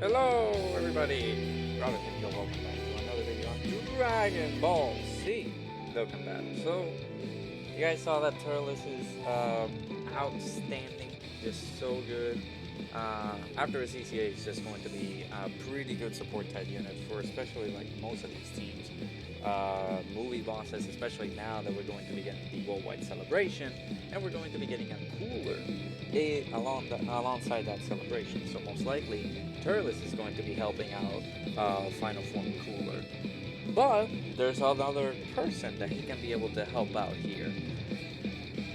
Hello, everybody! Raditz and welcome back to another video on Dragon Ball Z Dokkan Battle. So, you guys saw that Turles is outstanding, just so good. After his ECA, it's just going to be a pretty good support type unit for especially like most of these teams. Movie bosses, especially now that we're going to be getting the worldwide celebration, and we're going to be getting a cooler alongside that celebration. So most likely, Turles is going to be helping out Final Form Cooler. But there's another person that he can be able to help out here.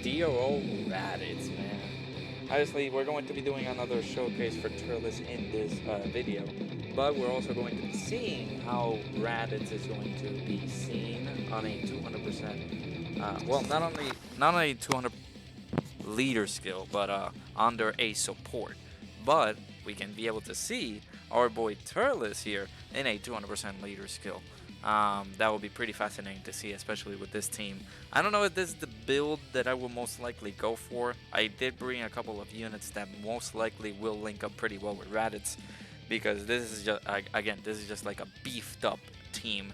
DOO Raditz, man. Obviously, we're going to be doing another showcase for Turles in this video, but we're also going to be seeing how Raditz is going to be seen on a 200%. Well, not only 200 leader skill, but under a support. But we can be able to see our boy Turles here in a 200% leader skill. That will be pretty fascinating to see, especially with this team. I don't know if this is the build that I will most likely go for. I did bring a couple of units that most likely will link up pretty well with Raditz, because this is just, again, this is just like a beefed up team,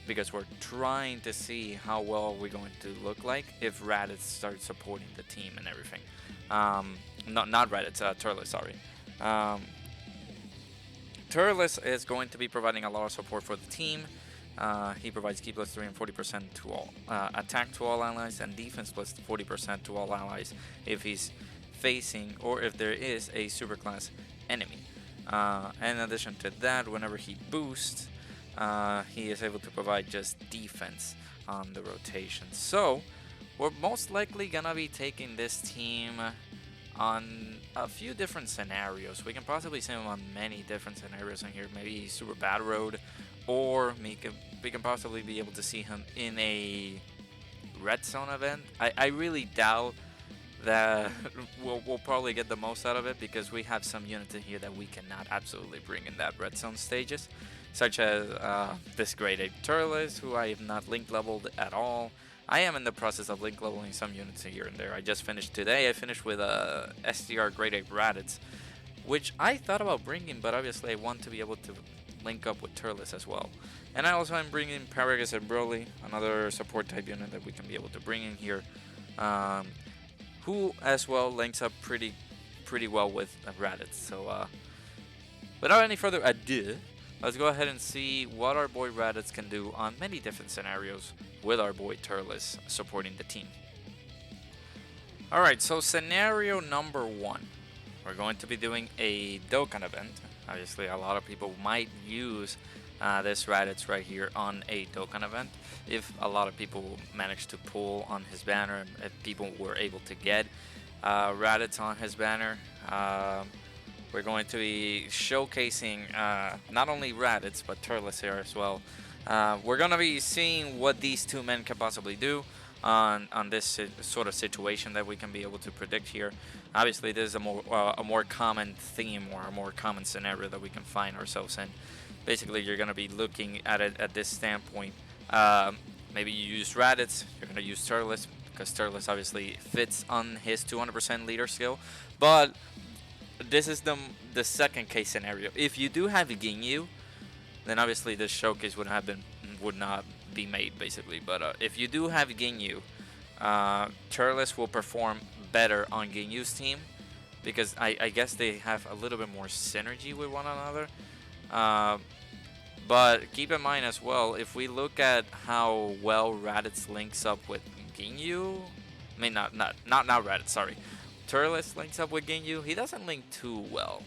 because we're trying to see how well we're going to look like if Raditz starts supporting the team and everything. Not Raditz, Turles, sorry. Turles is going to be providing a lot of support for the team. He provides Ki plus 3 and 40% to all attack to all allies, and defense plus 40% to all allies if he's facing or if there is a superclass enemy. And in addition to that, whenever he boosts, he is able to provide just defense on the rotation. So we're most likely gonna be taking this team on a few different scenarios. We can possibly see him on many different scenarios in here. Maybe Super Bad Road, or we can possibly be able to see him in a Red Zone event. I really doubt that we'll probably get the most out of it, because we have some units in here that we cannot absolutely bring in that Red Zone stages, such as this Grade 8 Turles, who I have not link leveled at all. I am in the process of link leveling some units here and there. I just finished today. I finished with a SDR Grade 8 Raditz, which I thought about bringing, but obviously I want to be able to link up with Turles as well. And I also am bringing Paragus and Broly, another support type unit that we can be able to bring in here, who as well links up pretty well with Raditz. So without any further ado, let's go ahead and see what our boy Raditz can do on many different scenarios with our boy Turles supporting the team. Alright, so scenario number 1. We're going to be doing a Dokkan event. Obviously, a lot of people might use this Raditz right here on a Dokkan event. If a lot of people manage to pull on his banner, and if people were able to get Raditz on his banner, we're going to be showcasing not only Raditz, but Turles here as well. We're going to be seeing what these two men can possibly do on this sort of situation that we can be able to predict here. Obviously, this is a more common theme, or a more common scenario that we can find ourselves in. Basically, you're going to be looking at it at this standpoint. Maybe you use Raditz, you're going to use Turles, because Turles obviously fits on his 200% leader skill. But this is the second case scenario. If you do have Ginyu, then obviously this showcase would not be made, basically. But if you do have Ginyu, Turles will perform better on Ginyu's team, because I guess they have a little bit more synergy with one another. But keep in mind as well, if we look at how well Raditz links up with Ginyu, I mean not Raditz, sorry. Turles links up with Ginyu, he doesn't link too well.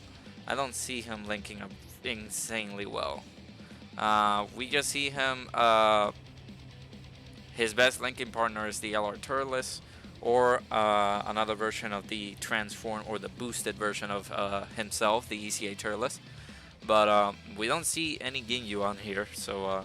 I don't see him linking up insanely well. We just see him, his best linking partner is the LR Turles, or another version of the transform or the boosted version of himself, the ECA Turles. But we don't see any Ginyu on here, so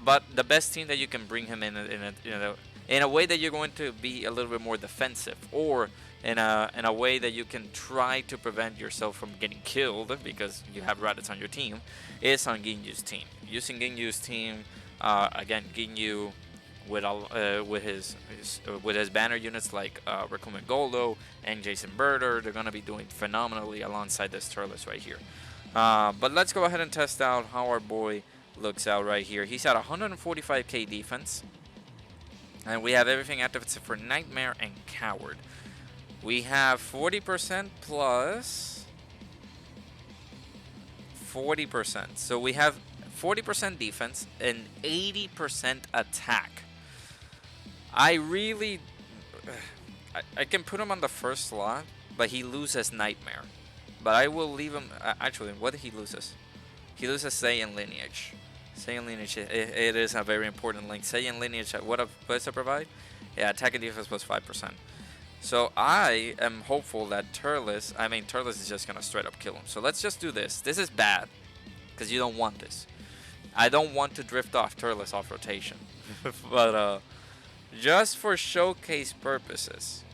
but the best team that you can bring him in a way that you're going to be a little bit more defensive, or in a way that you can try to prevent yourself from getting killed because you have Raditz on your team, is on Ginyu's team. Using Ginyu's team, again, Ginyu with his banner units like Recumbent Goldo and Jason Birder, they're going to be doing phenomenally alongside this Turles right here. But let's go ahead and test out how our boy looks out right here. He's at 145k defense. And we have everything active except for Nightmare and Coward. We have 40% plus 40%. So we have 40% defense and 80% attack. I really... I can put him on the first slot, but he loses Nightmare. But I will leave him... actually, what did he loses? He loses Saiyan Lineage. Saiyan Lineage, it is a very important link. Saiyan Lineage, what does it provide? Yeah, attack and defense plus 5%. So I am hopeful that Turles is just going to straight up kill him. So let's just do this. This is bad, because you don't want this. I don't want to drift off Turles off rotation. But just for showcase purposes.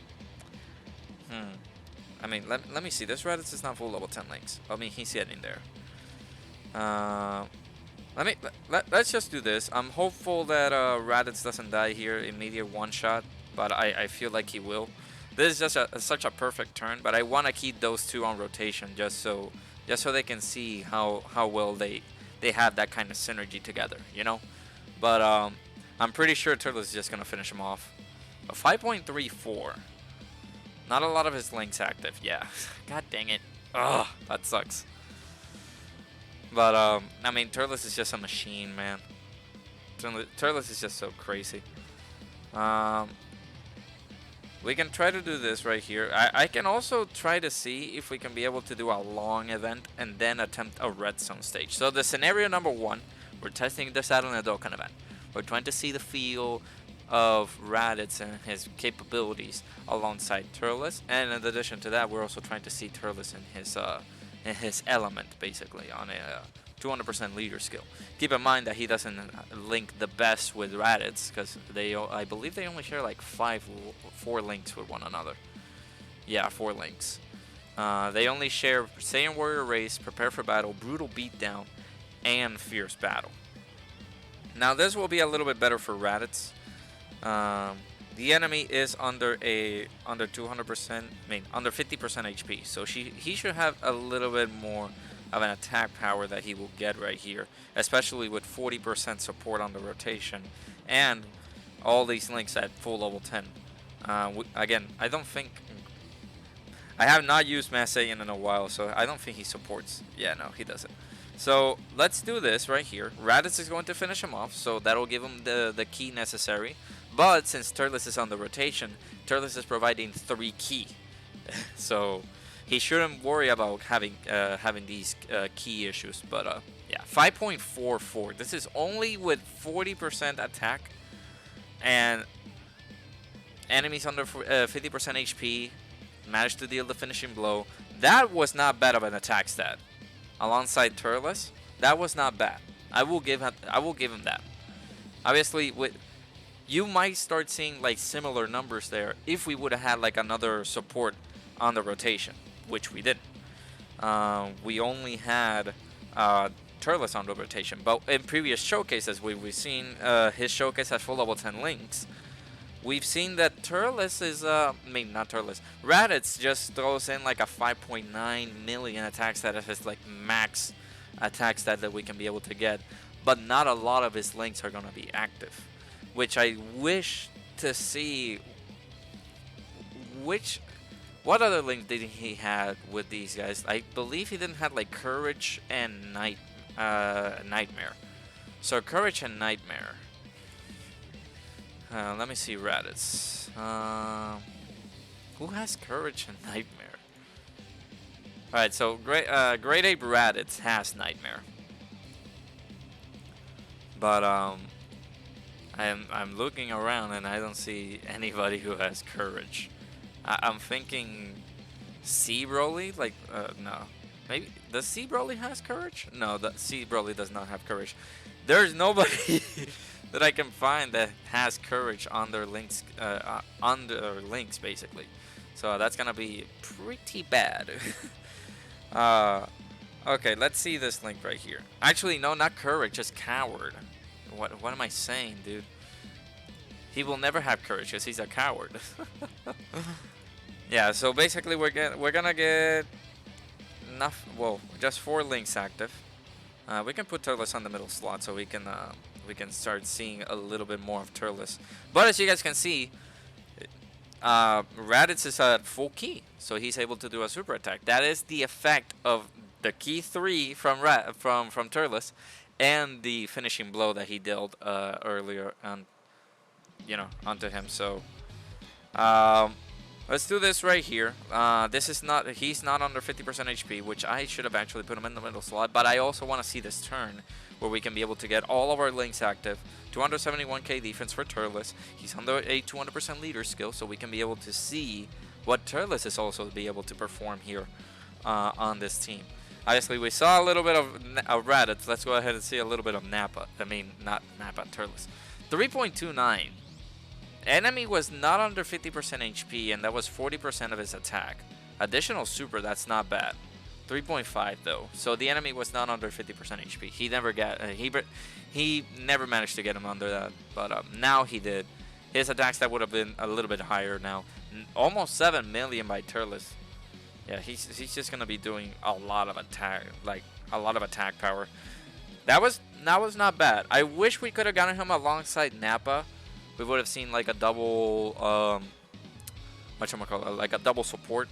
I mean, let me see. This Raditz is not full level 10 links. I mean, he's getting there. Let's just do this. I'm hopeful that Raditz doesn't die here immediate one shot, but I feel like he will. This is just such a perfect turn, but I want to keep those two on rotation just so they can see how well they have that kind of synergy together, you know. But I'm pretty sure Turles is just gonna finish him off. A 5.34. Not a lot of his links active. Yeah. God dang it. Ugh, that sucks. But I mean, Turles is just a machine, man. Turles is just so crazy. We can try to do this right here. I can also try to see if we can be able to do a long event and then attempt a redstone stage. So the scenario number 1, we're testing this out in a Dokkan event. We're trying to see the feel of Raditz and his capabilities alongside Turles. And in addition to that, we're also trying to see Turles in his element, basically, on a 200% leader skill. Keep in mind that he doesn't link the best with Raditz, because I believe they only share like 4 links with one another. Yeah, 4 links. They only share Saiyan Warrior Race, Prepare for Battle, Brutal Beatdown, and Fierce Battle. Now this will be a little bit better for Raditz. The enemy is under 200%, under 50% HP, so he should have a little bit more of an attack power that he will get right here, especially with 40% support on the rotation and all these links at full level 10. Again, I have not used Mass Saiyan in a while, so I don't think he supports. Yeah, no, he doesn't. So let's do this right here. Raditz is going to finish him off, so that'll give him the key necessary. But since Turles is on the rotation, Turles is providing 3 key. So he shouldn't worry about having these key issues. But yeah, 5.44. This is only with 40% attack and enemies under 50% HP. Managed to deal the finishing blow. That was not bad of an attack stat. Alongside Turles, that was not bad. I will give him that. Obviously, you might start seeing like similar numbers there if we would have had like another support on the rotation, which we didn't. We only had Turles on the rotation, but in previous showcases we've seen his showcase has full level 10 links. We've seen that Turles is, not Turles, Raditz just throws in like a 5.9 million attack stat as his like max attack stat that we can be able to get, but not a lot of his links are gonna be active, which I wish to see. What other link did he have with these guys? I believe he didn't have like Courage and Nightmare. So Courage and Nightmare. Let me see Raditz. Who has Courage and Nightmare? Alright, so Grade 8 Raditz has Nightmare. But I'm looking around and I don't see anybody who has Courage. I'm thinking C Broly, like no. Maybe does C Broly has Courage? No, the C Broly does not have Courage. There's nobody that I can find that has Courage on their links, basically. So that's gonna be pretty bad. Okay, let's see this link right here. Actually, no, not Courage, just Coward. What am I saying, dude? He will never have Courage because he's a coward. Yeah, so basically we're gonna get enough. Well, just 4 links active. We can put Turles on the middle slot so we can start seeing a little bit more of Turles. But as you guys can see, Raditz is at full key, so he's able to do a super attack. That is the effect of the key 3 from Turles, and the finishing blow that he dealt earlier, and onto him. So let's do this right here. He's not under 50% HP, which I should have actually put him in the middle slot. But I also want to see this turn where we can be able to get all of our links active. 271k defense for Turles. He's under a 200% leader skill, so we can be able to see what Turles is also be able to perform here on this team. Obviously, we saw a little bit of Raditz. Let's go ahead and see a little bit of Nappa. I mean, not Nappa, Turles. 3.29. Enemy was not under 50% HP, and that was 40% of his attack. Additional super, that's not bad. 3.5 though. So the enemy was not under 50% HP. He never got he never managed to get him under that, but now he did. His attacks that would have been a little bit higher now. Almost 7 million by Turles. Yeah, he's just gonna be doing a lot of attack, like a lot of attack power. That was not bad. I wish we could have gotten him alongside Nappa. We would have seen like a double like a double support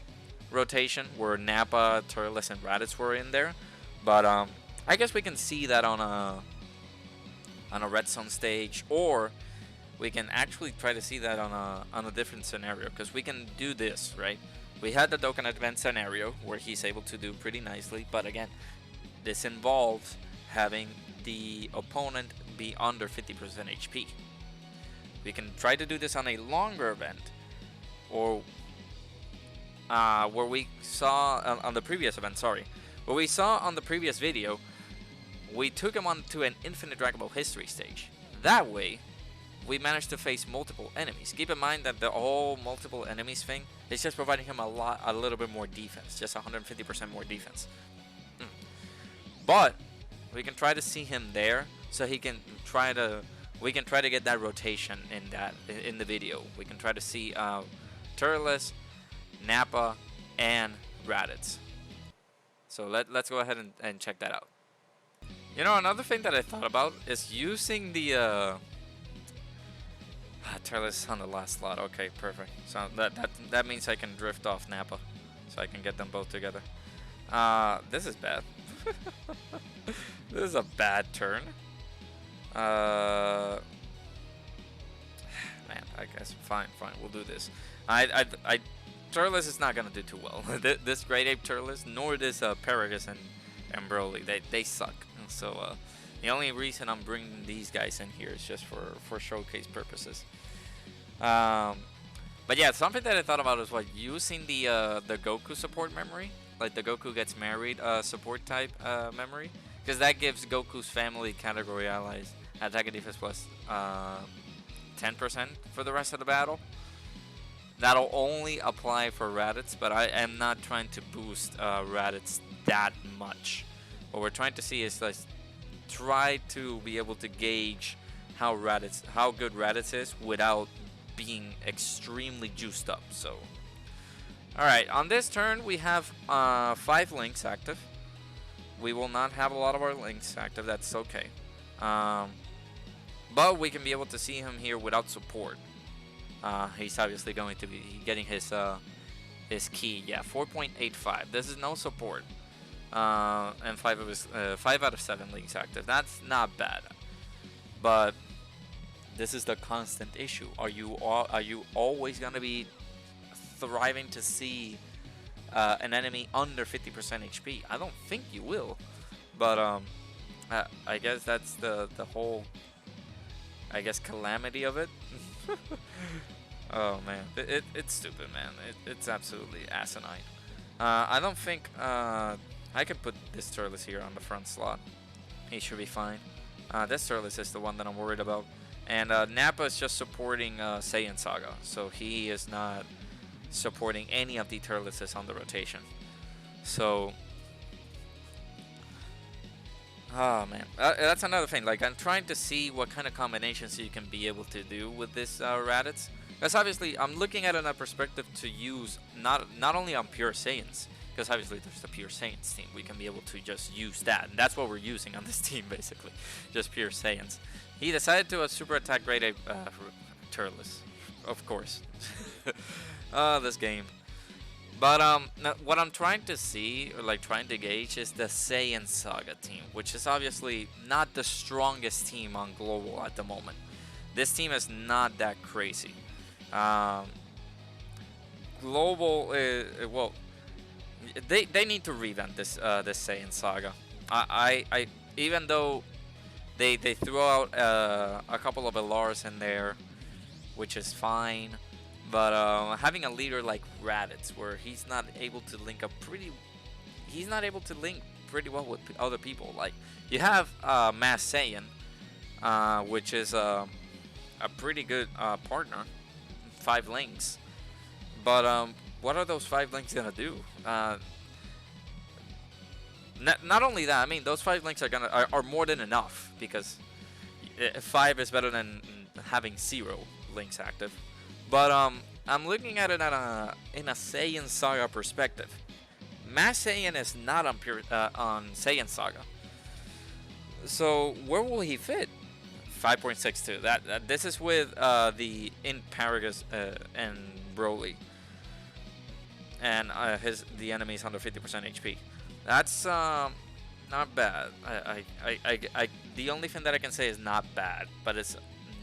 rotation where Nappa, Turles, and Raditz were in there. But I guess we can see that on a redstone stage, or we can actually try to see that on a different scenario, because we can do this, right? We had the Dokkan Advance scenario where he's able to do pretty nicely, but again, this involves having the opponent be under 50% HP. We can try to do this on a longer event, or where we saw on the previous event, where we saw on the previous video, we took him onto an Infinite Dragon Ball history stage. That way, we managed to face multiple enemies. Keep in mind that the whole multiple enemies thing is just providing him a little bit more defense, just 150% more defense. But we can try to see him there, so he can try to. We can try to get that rotation in the video. We can try to see Turles, Nappa, and Raditz. So let's go ahead and check that out. Another thing that I thought about is using the Turles on the last slot. Okay, perfect. So that means I can drift off Nappa, so I can get them both together. This is bad. This is a bad turn. Man, I guess fine, we'll do this. Turles is not gonna do too well. This Great Ape Turles, nor this Paragus and Broly. They suck. So the only reason I'm bringing these guys in here is just for showcase purposes. But yeah, something that I thought about is using the Goku support memory, like the Goku gets married support type memory, because that gives Goku's family category allies attack and defense plus 10% for the rest of the battle. That'll only apply for Raditz, but I am not trying to boost Raditz that much. What we're trying to see is try to be able to gauge how good Raditz is without being extremely juiced up. So, all right, on this turn we have 5 links active. We will not have a lot of our links active. That's okay. But we can be able to see him here without support. He's obviously going to be getting his key. Yeah, 4.85. This is no support. And 5 out of 7 links active. That's not bad. But this is the constant issue. Are you always gonna be thriving to see an enemy under 50% HP? I don't think you will. But I guess that's the whole, I guess, calamity of it. Oh man, it's stupid, man. It's absolutely asinine. I don't think I can put this Turles here on the front slot. He should be fine. This Turles is the one that I'm worried about. And Nappa is just supporting Saiyan Saga, so he is not supporting any of the Turleses on the rotation. So, oh man, that's another thing. Like, I'm trying to see what kind of combinations you can be able to do with this Raditz. Because obviously, I'm looking at it in a perspective to use not only on pure Saiyans. because obviously there's the Pure Saiyans team. We can be able to just use that, and that's what we're using on this team basically, just Pure Saiyans. He decided to super attack grade A Turles, of course. This game. But what I'm trying to see, or like trying to gauge, is the Saiyan Saga team, which is obviously not the strongest team on global at the moment. This team is not that crazy. Global, well, they need to revamp this this Saiyan Saga. I even though they threw out a couple of LRs in there, which is fine. But having a leader like Raditz, where he's not able to link pretty well with other people. Like you have Mass Saiyan, which is a pretty good partner, 5 links. But what are those 5 links gonna do? Not only that, I mean those 5 links are more than enough, because 5 is better than having 0 links active. But I'm looking at it in a Saiyan Saga perspective. Mass Saiyan is not on Saiyan Saga. So where will he fit? 5.62. This is with the Imparagus and Broly, and the enemy is under 50% HP. That's not bad. The only thing that I can say is not bad, but it's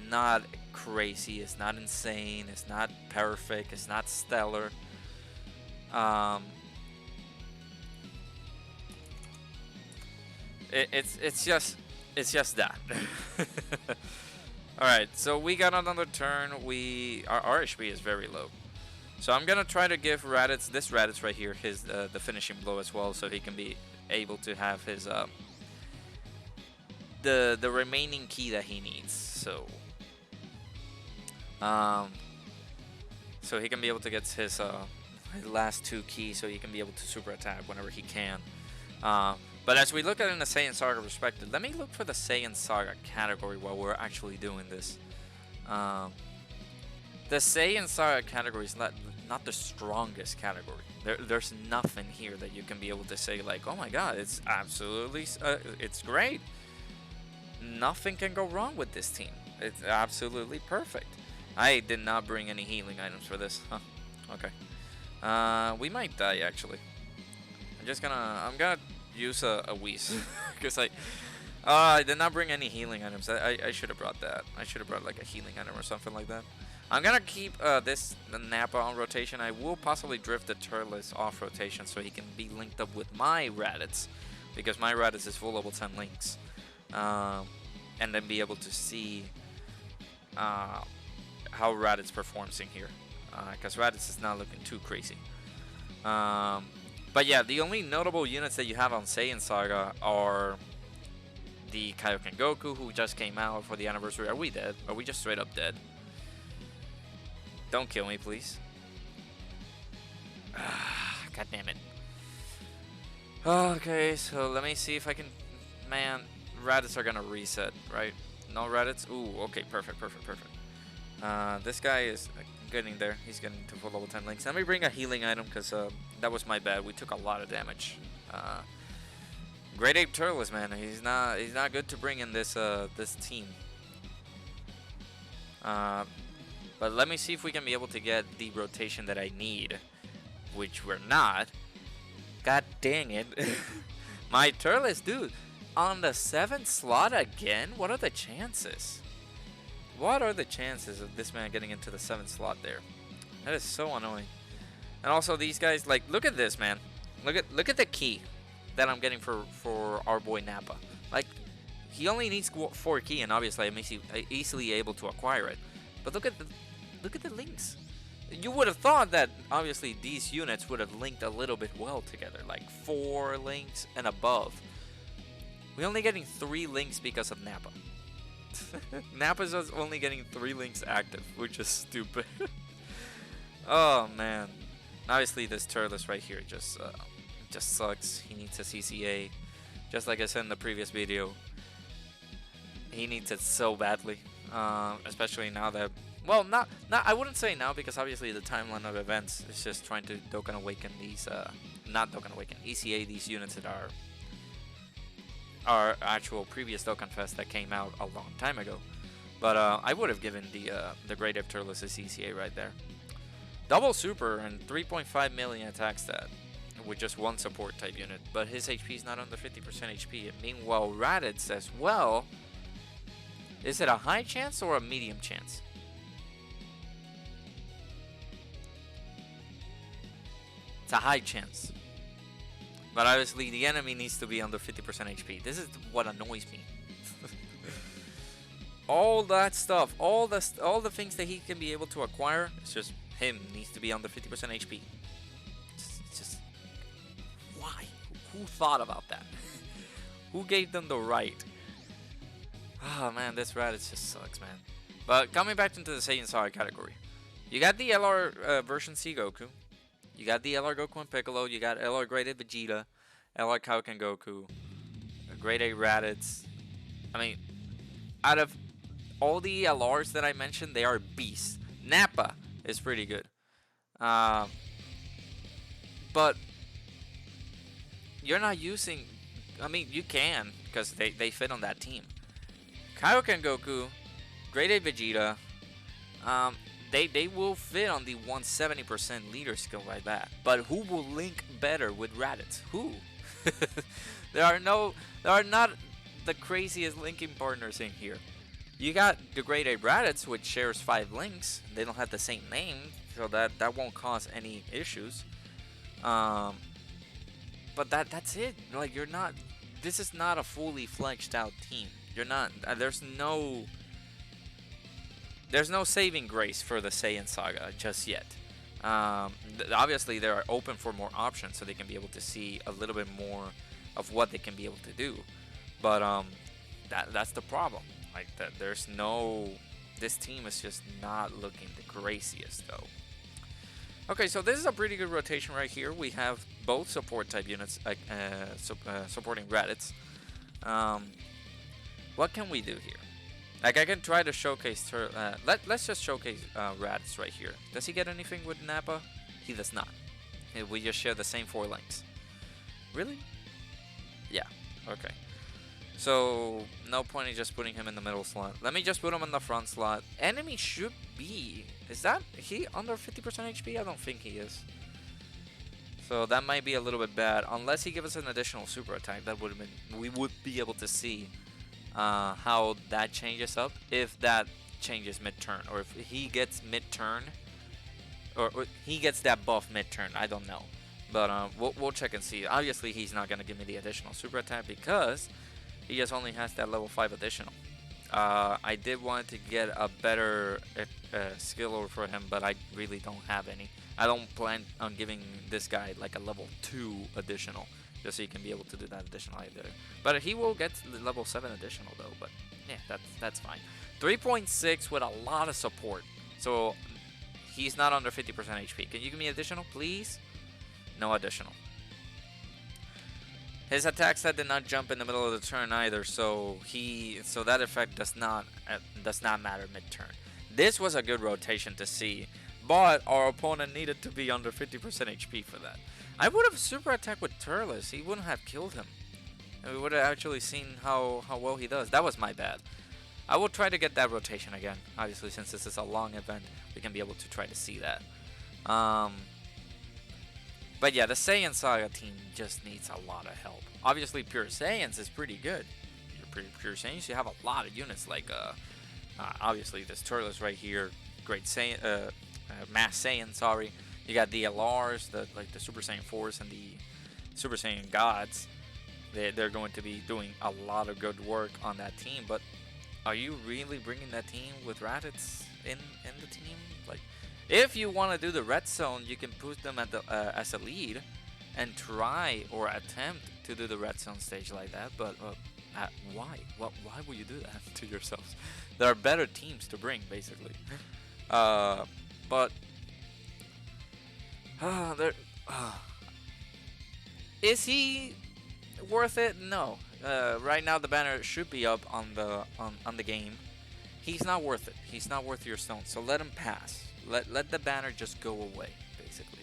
not crazy, it's not insane, it's not perfect, it's not stellar. It's just that. All right, so we got another turn. Our HP is very low, so I'm gonna try to give this Raditz right here his the finishing blow as well, so he can be able to have his the remaining key that he needs. So he can be able to get his last 2 keys, so he can be able to super attack whenever he can. But as we look at it in the Saiyan Saga perspective, let me look for the Saiyan Saga category while we're actually doing this. The Saiyan Saga category is not the strongest category. There's nothing here that you can be able to say like, oh my god, it's absolutely, it's great. Nothing can go wrong with this team. It's absolutely perfect. I did not bring any healing items for this. Huh. Okay. We might die actually. I'm gonna use a Whis because I did not bring any healing items. I should have brought that. I should have brought like a healing item or something like that. I'm gonna keep this Nappa on rotation. I will possibly drift the Turles off rotation so he can be linked up with my Raditz, because my Raditz is full level 10 links, and then be able to see how Raditz performs in here, because Raditz is not looking too crazy. But yeah, the only notable units that you have on Saiyan Saga are the Kaioken Goku, who just came out for the anniversary. Are we dead? Are we just straight up dead? Don't kill me, please. God damn it. Okay, so let me see if I can... Man, Raditz are gonna reset, right? No Raditz? Ooh, okay, perfect. This guy is getting there. He's getting to full level 10 links. Let me bring a healing item, because that was my bad. We took a lot of damage. Great Ape Turles, man. He's not good to bring in this this team. But let me see if we can be able to get the rotation that I need, which we're not. God dang it. My Turles, dude, on the 7th slot again? What are the chances? What are the chances of this man getting into the 7th slot there? That is so annoying. And also these guys, like, look at this, man. Look at the key that I'm getting for our boy Nappa. Like, he only needs 4 key, and obviously I'm easily able to acquire it. But look at the links. You would have thought that obviously these units would have linked a little bit well together, like 4 links and above. We're only getting 3 links because of Nappa. Nappa's only getting 3 links active, which is stupid. Oh man. Obviously this Turles right here just sucks. He needs a CCA. Just like I said in the previous video. He needs it so badly. Especially now that, well, not I wouldn't say now, because obviously the timeline of events is just trying to Dokkan Awaken these not Dokkan Awaken, ECA, these units that are actual previous Dokkanfest that came out a long time ago. But I would have given the Great Ape Turles as ECA right there. Double super and 3.5 million attack stat with just one support type unit, but his HP is not under 50% HP. And meanwhile, Raditz as well. Is it a high chance or a medium chance? It's a high chance. But obviously the enemy needs to be under 50% HP. This is what annoys me. All that stuff, all the things that he can be able to acquire, it's just him needs to be under 50% HP. It's just why? Who thought about that? Who gave them the right? Oh man, this Raditz just sucks, man. But coming back into the Saiyan Saga category, you got the LR version C Goku, you got the LR Goku and Piccolo, you got LR Great Ape Vegeta, LR Kaioken Goku, Great Ape Raditz. I mean, out of all the LRs that I mentioned, they are beasts. Nappa is pretty good. But you're not using... I mean, you can, because they fit on that team. Kaioken Goku, Great Ape Vegeta, they will fit on the 170% leader skill like that. But who will link better with Raditz? Who? There are not the craziest linking partners in here. You got the Great Ape Raditz, which shares 5 links. They don't have the same name, so that won't cause any issues. But that's it. Like, you're not. This is not a fully fleshed out team. You're not. There's no saving grace for the Saiyan Saga just yet. Obviously, they are open for more options, so they can be able to see a little bit more of what they can be able to do. But that's the problem. Like that, there's no. This team is just not looking the craziest though. Okay, so this is a pretty good rotation right here. We have both support type units supporting Raditz. What can we do here? Like, I can try to showcase let's just showcase Raditz right here. Does he get anything with Nappa? He does not. We just share the same 4 links. Really? Yeah. Okay. So no point in just putting him in the middle slot. Let me just put him in the front slot. Enemy should be. Is that he under 50% HP? I don't think he is. So that might be a little bit bad. Unless he gives us an additional super attack, that would have been. We would be able to see how that changes up if that changes mid-turn, or if he gets mid-turn, or he gets that buff mid-turn. I don't know, but we'll check and see. Obviously, he's not gonna give me the additional super attack because he just only has that level 5 additional. I did want to get a better skill over for him, but I really don't have any. I don't plan on giving this guy like a level 2 additional, just so he can be able to do that additional either. But he will get the level 7 additional though, but yeah, that's fine. 3.6 with a lot of support, so he's not under 50% HP. Can you give me additional, please? No additional. His attack stat did not jump in the middle of the turn either, so that effect does not matter mid-turn. This was a good rotation to see, but our opponent needed to be under 50% HP for that. I would have super attacked with Turles. He wouldn't have killed him. And we would have actually seen how well he does. That was my bad. I will try to get that rotation again. Obviously, since this is a long event, we can be able to try to see that. But yeah, the Saiyan Saga team just needs a lot of help. Obviously, Pure Saiyans is pretty good. Pure Saiyans, you have a lot of units like, obviously, this Turles right here, Great Saiyan, Mass Saiyan, sorry. You got the LRs, the Super Saiyan 4s and the Super Saiyan Gods. They're going to be doing a lot of good work on that team. But are you really bringing that team with Raditz in the team? Like, if you want to do the red zone, you can put them at the as a lead and try or attempt to do the red zone stage like that. But why? Why would you do that to yourselves? There are better teams to bring, basically. Is he worth it? No. Right now the banner should be up on the game. He's not worth it. He's not worth your stone. So let him pass. Let the banner just go away, basically.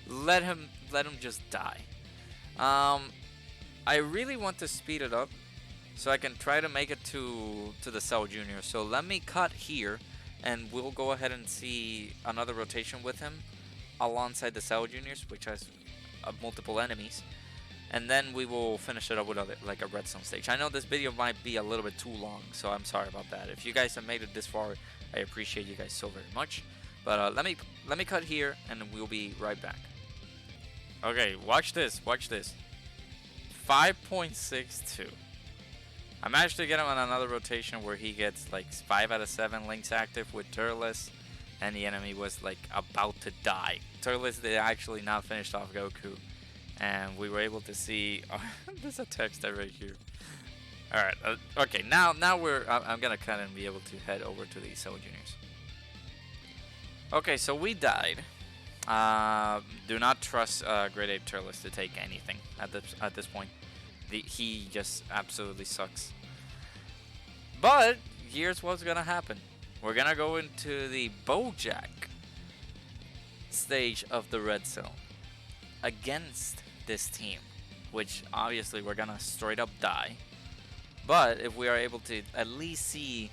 let him just die. Um, I really want to speed it up so I can try to make it to the Cell Junior. So let me cut here, and we'll go ahead and see another rotation with him alongside the Cell Juniors, which has multiple enemies. And then we will finish it up with like a redstone stage. I know this video might be a little bit too long, so I'm sorry about that. If you guys have made it this far, I appreciate you guys so very much. But let me cut here, and we'll be right back. Okay, watch this. Watch this. 5.62. I managed to get him on another rotation where he gets like 5 out of 7 links active with Turles, and the enemy was like about to die. Turles did actually not finish off Goku, and we were able to see. There's a text right here. All right. Okay. Now I'm gonna cut and be able to head over to the Cell Juniors. Okay, so we died. Do not trust Great Ape Turles to take anything at this point. He just absolutely sucks. But here's what's gonna happen. We're gonna go into the Bojack stage of the Red Zone against this team, which obviously we're gonna straight up die. But if we are able to at least see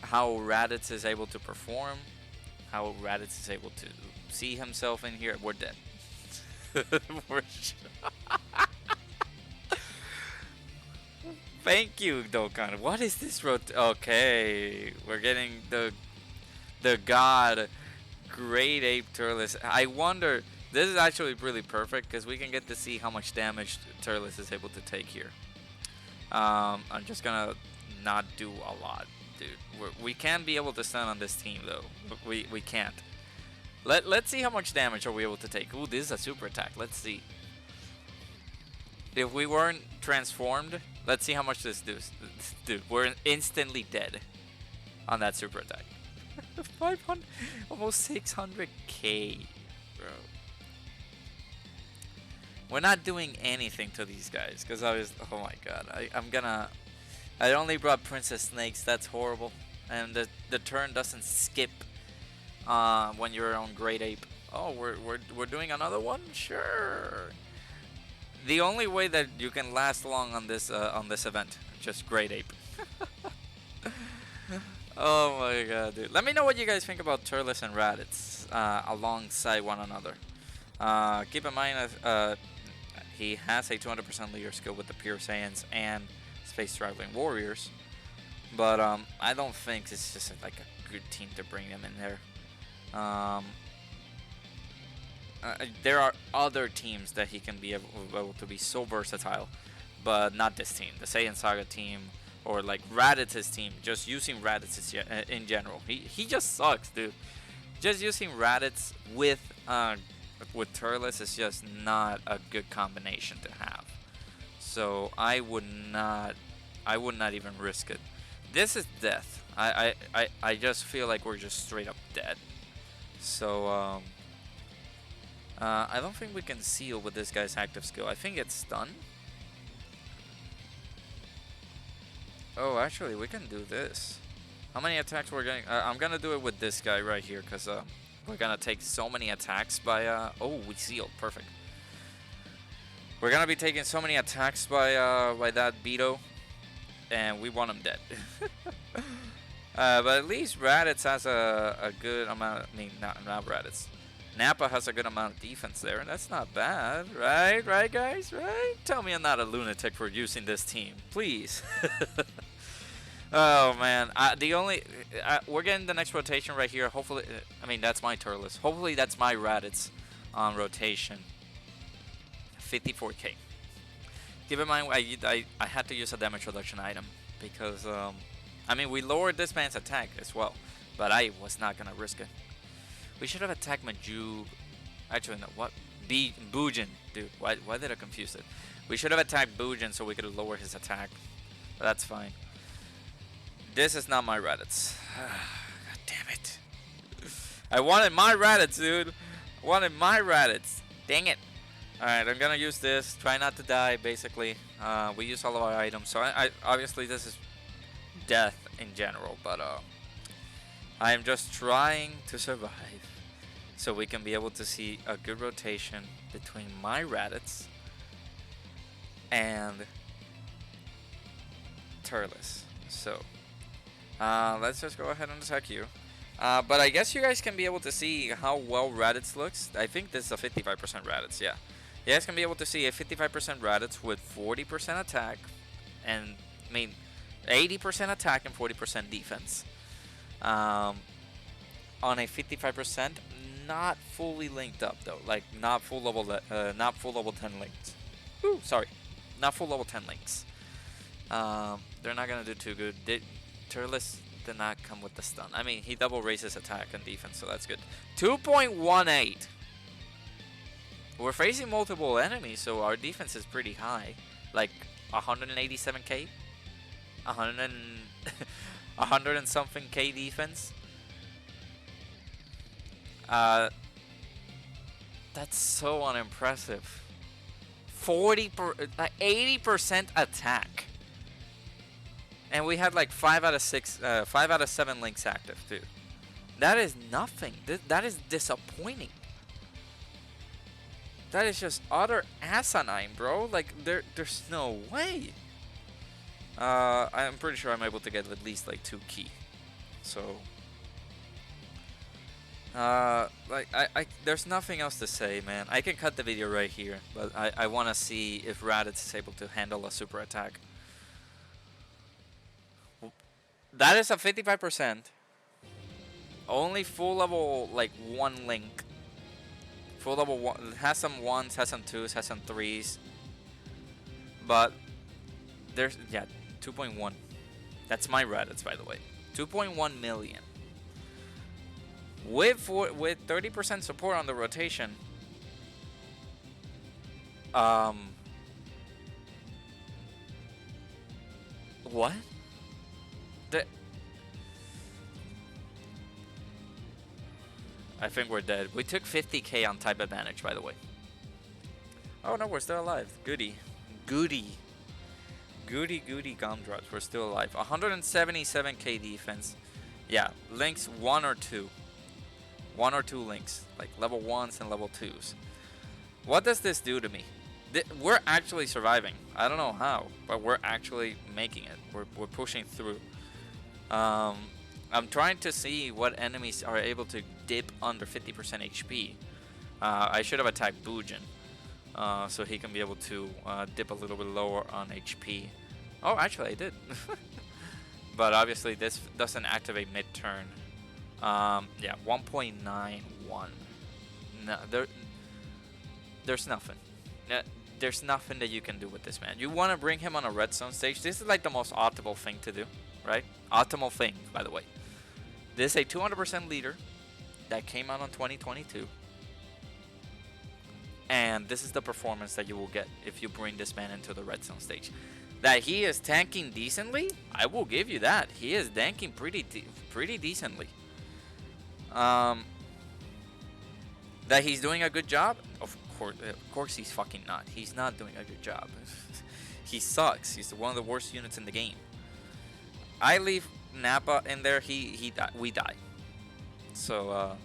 how Raditz is able to perform, how Raditz is able to see himself in here, we're dead. Thank you, Dokkan. What is this Okay, we're getting the god Great Ape Turles. I wonder, this is actually really perfect because we can get to see how much damage Turles is able to take here. I'm just gonna not do a lot, dude. We can be able to stun on this team though. We can't. Let's see how much damage are we able to take. Ooh, this is a super attack. Let's see. If we weren't transformed, let's see how much this does. Dude, we're instantly dead on that super attack. 500, almost 600k, bro. We're not doing anything to these guys because I was. Oh my god, I only brought Princess Snakes. That's horrible. And the turn doesn't skip when you're on Great Ape. Oh, we're doing another one? Sure. The only way that you can last long on this event, just Great Ape. Oh my god, dude. Let me know what you guys think about Turles and Raditz alongside one another. Keep in mind he has a 200% leader skill with the Pure Saiyans and Space Traveling Warriors. But I don't think it's just like a good team to bring them in there. There are other teams that he can be able to be so versatile, but not this team. The Saiyan Saga team, or like Raditz's team. Just using Raditz in general, he just sucks, dude. Just using Raditz with Turles is just not a good combination to have. So I would not even risk it. This is death. I just feel like we're just straight up dead. So I don't think we can seal with this guy's active skill. I think it's stun. Oh, actually, we can do this. How many attacks we're getting? I'm gonna do it with this guy right here, cause we're gonna take so many attacks by. Oh, we sealed. Perfect. We're gonna be taking so many attacks by that Beto, and we want him dead. But at least Raditz has a good amount. I mean, not Raditz. Nappa has a good amount of defense there, and that's not bad, right? Right, guys? Right? Tell me I'm not a lunatic for using this team, please. Oh man, we're getting the next rotation right here. Hopefully, I mean that's my Turles. Hopefully that's my Raditz on rotation. 54k. Keep in mind, I had to use a damage reduction item because I mean we lowered this man's attack as well, but I was not gonna risk it. We should have attacked Majub. Actually, no. What? Bujin, dude. Why did I confuse it? We should have attacked Bujin so we could lower his attack. But that's fine. This is not my Raditz. God damn it. I wanted my Raditz, dude. I wanted my Raditz. Dang it. Alright, I'm gonna use this. Try not to die, basically. We use all of our items. So I obviously this is death in general. But I am just trying to survive. so we can be able to see a good rotation between my Raditz and Turles. So let's just go ahead and attack you. But I guess you guys can be able to see how well Raditz looks. I think this is a 55% Raditz, yeah. You guys can be able to see a 55% Raditz with 40% attack, and I mean 80% attack and 40% defense. On a 55%, not fully linked up though, like not full level 10 links. Ooh, sorry, not full level 10 links. They're not gonna do too good. Turles did not come with the stun. I mean, he double raises attack and defense, so that's good. 2.18. We're facing multiple enemies, so our defense is pretty high. Like 187k, 100 and something k defense. That's so unimpressive. 80% attack. And we had like 5 out of 7 links active too. That is nothing. That is disappointing. That is just utter asinine, bro. Like there's no way. I'm pretty sure I'm able to get at least like 2 key. So like there's nothing else to say, man. I can cut the video right here, but I want to see if Raditz is able to handle a super attack. That is a 55%. Only full level like 1 link. Full level 1 has some 1s, has some 2s, has some 3s. But there's 2.1. That's my Raditz, by the way. 2.1 million. With 30% support on the rotation. What? I think we're dead. We took 50k on type advantage, by the way. Oh no, we're still alive. Goody gumdrops. We're still alive. 177k defense. Yeah, links 1 or 2. 1 or 2 links, like level 1s and level 2s. What does this do to me? We're actually surviving. I don't know how, but we're actually making it. We're pushing through. I'm trying to see what enemies are able to dip under 50% HP. I should have attacked Bujin, so he can be able to dip a little bit lower on HP. Oh, actually I did. But obviously this doesn't activate mid-turn. Yeah, 1.91. No, there's nothing. There's nothing that you can do with this man. You want to bring him on a redstone stage. This is like the most optimal thing to do, right? Optimal thing, by the way. This is a 200% leader that came out on 2022. And this is the performance that you will get if you bring this man into the redstone stage. That he is tanking decently, I will give you that. He is tanking pretty decently. That he's doing a good job? Of course he's fucking not. He's not doing a good job. He sucks. He's one of the worst units in the game. I leave Nappa in there, we die. So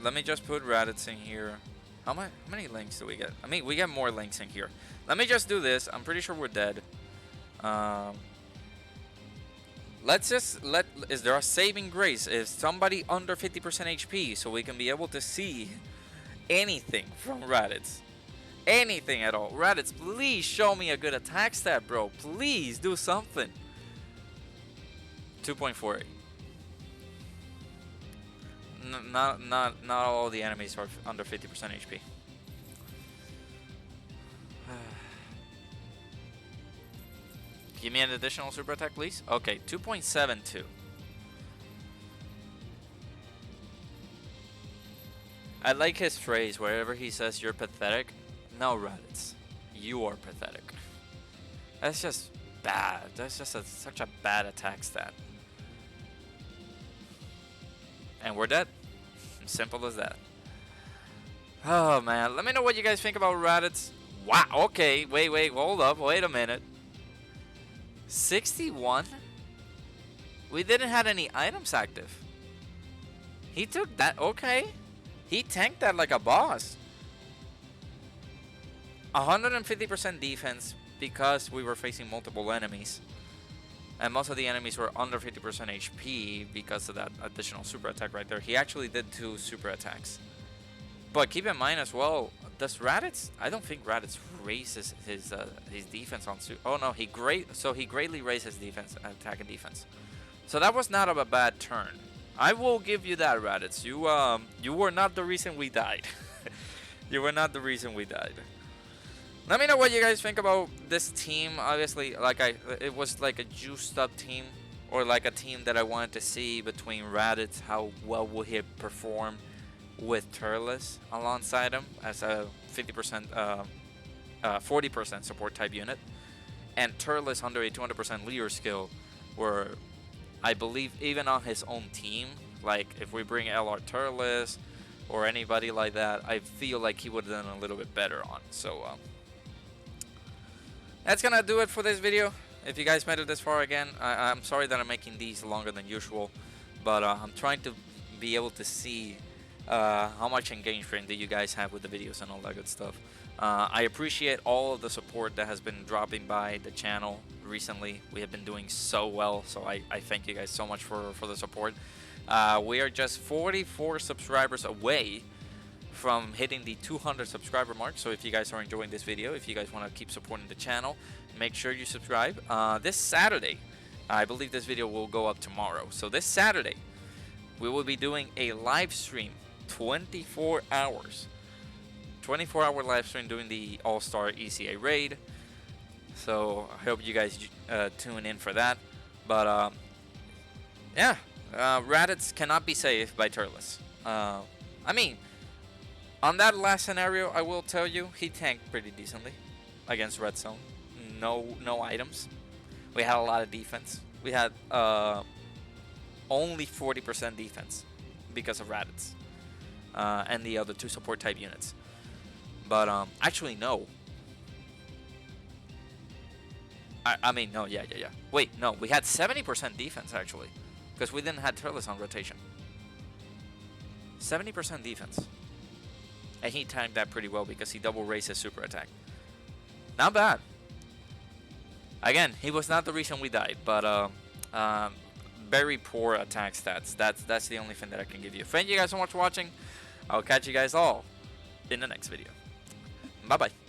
let me just put Raditz in here. How many links do we get? I mean, we get more links in here. Let me just do this. I'm pretty sure we're dead. Is there a saving grace? Is somebody under 50% HP so we can be able to see anything from Raditz? Anything at all. Raditz, please show me a good attack stat, bro. Please do something. 2.48. Not all the enemies are under 50% HP. Give me an additional super attack, please. Okay, 2.72. I like his phrase wherever he says you're pathetic. No, Raditz, you are pathetic. That's just bad. That's just such a bad attack stat. And we're dead. Simple as that. Oh man, let me know what you guys think about Raditz. Wow, okay, wait, hold up, wait a minute. 61? We didn't have any items active. He took that. Okay. He tanked that like a boss. 150% defense because we were facing multiple enemies. And most of the enemies were under 50% HP because of that additional super attack right there. He actually did 2 super attacks. But keep in mind as well, does Raditz? I don't think Raditz raises his defense on super. Oh no, he greatly raises defense, attack and defense. So that was not a bad turn. I will give you that, Raditz. You were not the reason we died. You were not the reason we died. Let me know what you guys think about this team. Obviously, it was like a juiced up team, or like a team that I wanted to see between Raditz. How well will he perform with Turles alongside him as a 40% support type unit, and Turles under a 200% leader skill, where I believe even on his own team, like if we bring LR Turles or anybody like that, I feel like he would have done a little bit better on. So that's gonna do it for this video. If you guys made it this far, again, I'm sorry that I'm making these longer than usual, but I'm trying to be able to see how much engagement do you guys have with the videos and all that good stuff. I appreciate all of the support that has been dropping by the channel recently. We have been doing so well, so I thank you guys so much for the support. We are just 44 subscribers away from hitting the 200 subscriber mark. So if you guys are enjoying this video, if you guys want to keep supporting the channel, make sure you subscribe. This Saturday, I believe this video will go up tomorrow, so this Saturday we will be doing a live stream, 24 hours, 24-hour live stream doing the All-Star ECA raid. So I hope you guys tune in for that. But yeah, Raditz cannot be saved by Turles. I mean, on that last scenario, I will tell you, he tanked pretty decently against Red Zone. No items. We had a lot of defense. We had only 40% defense because of Raditz and the other 2 support type units. But actually no. I mean no, yeah. Wait, no, we had 70% defense actually, because we didn't have Turles on rotation. 70% defense. And he timed that pretty well because he double raised his super attack. Not bad. Again, he was not the reason we died, but very poor attack stats. That's the only thing that I can give you. Thank you guys so much for watching. I'll catch you guys all in the next video. Bye bye.